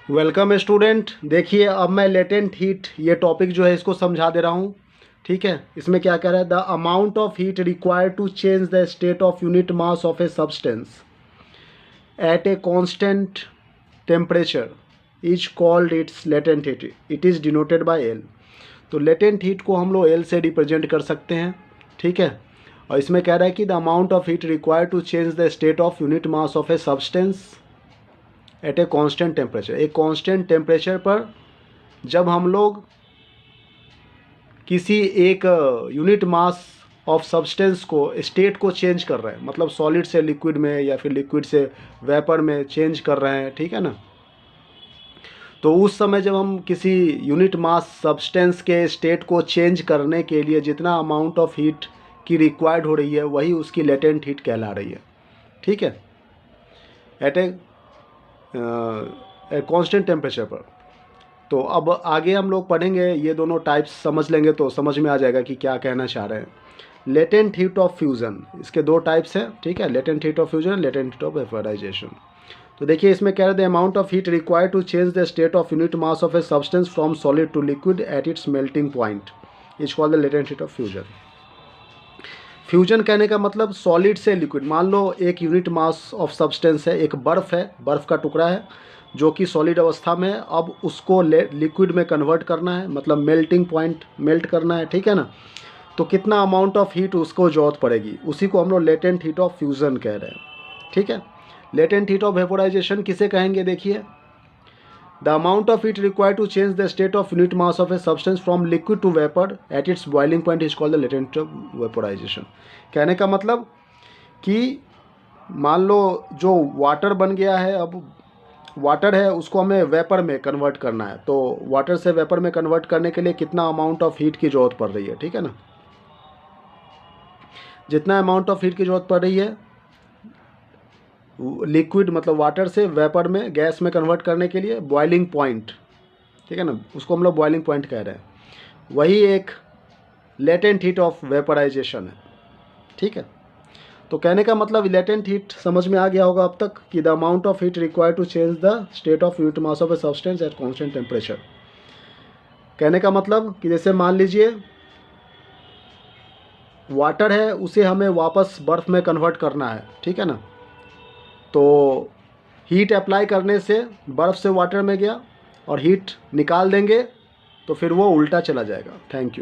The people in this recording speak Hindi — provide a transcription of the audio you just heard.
Welcome student. देखिए अब मैं लेटेंट हीट ये टॉपिक जो है इसको समझा दे रहा हूँ। ठीक है, इसमें क्या कह रहा है, the amount of heat required to change the state of unit mass of a substance at a constant temperature is called its latent heat. It is denoted by L. तो लेटेंट हीट को हम लोग एल से रिप्रेजेंट कर सकते हैं। ठीक है, और इसमें कह रहा है कि the amount of heat required to change the state of unit mass of a substance at a constant temperature. एक कांस्टेंट टेम्परेचर पर जब हम लोग किसी एक यूनिट मास ऑफ सब्सटेंस को स्टेट को चेंज कर रहे हैं, मतलब सॉलिड से लिक्विड में या फिर लिक्विड से वेपर में चेंज कर रहे हैं, ठीक है ना। तो उस समय जब हम किसी यूनिट मास सब्सटेंस के स्टेट को चेंज करने के लिए जितना अमाउंट ऑफ हीट की रिक्वायर्ड हो रही है वही उसकी लेटेंट हीट कहला रही है। ठीक है, एट ए कांस्टेंट टेम्परेचर पर। तो अब आगे हम लोग पढ़ेंगे, ये दोनों टाइप्स समझ लेंगे तो समझ में आ जाएगा कि क्या कहना चाह रहे हैं। लेटेंट हीट ऑफ फ्यूज़न, इसके दो टाइप्स हैं। ठीक है, latent heat of fusion, latent heat of vaporization. तो देखिए इसमें कह रहे थे amount of heat required to change the state of unit mass of a substance from solid to liquid at its melting point is called the latent heat of fusion. Fusion कहने का मतलब सॉलिड से लिक्विड। मान लो एक यूनिट मास ऑफ सब्सटेंस है, एक बर्फ़ है, बर्फ़ का टुकड़ा है जो कि सॉलिड अवस्था में है। अब उसको लिक्विड में कन्वर्ट करना है, मतलब मेल्टिंग पॉइंट मेल्ट करना है। ठीक है ना, तो कितना अमाउंट ऑफ हीट उसको ज़रूरत पड़ेगी, उसी को हम लोग लेटेंट हीट ऑफ फ्यूज़न कह रहे हैं। ठीक है, लेटेंट हीट ऑफ वेपोराइजेशन किसे कहेंगे, देखिए the amount of heat required to change the state of unit mass of a substance from liquid to vapour at its boiling point is called the latent of vaporization. कहने का मतलब कि मान लो जो वाटर बन गया है, अब वाटर है उसको हमें वेपर में कन्वर्ट करना है। तो वाटर से वेपर में कन्वर्ट करने के लिए कितना अमाउंट ऑफ हीट की ज़रूरत पड़ रही है। ठीक है ना, जितना अमाउंट ऑफ हीट की ज़रूरत पड़ रही है लिक्विड मतलब वाटर से वेपर में गैस में कन्वर्ट करने के लिए बॉइलिंग पॉइंट, ठीक है ना, उसको हम लोग बॉइलिंग पॉइंट कह रहे हैं। वही एक लेटेंट हीट ऑफ वेपराइजेशन है। ठीक है, तो कहने का मतलब लेटेंट हीट समझ में आ गया होगा अब तक कि the amount of heat required to change the state of unit mass of a substance at constant temperature. कहने का मतलब कि जैसे मान लीजिए वाटर है, उसे हमें वापस बर्फ़ में कन्वर्ट करना है। ठीक है ना, तो हीट अप्लाई करने से बर्फ़ से वाटर में गया और हीट निकाल देंगे तो फिर वो उल्टा चला जाएगा। Thank you.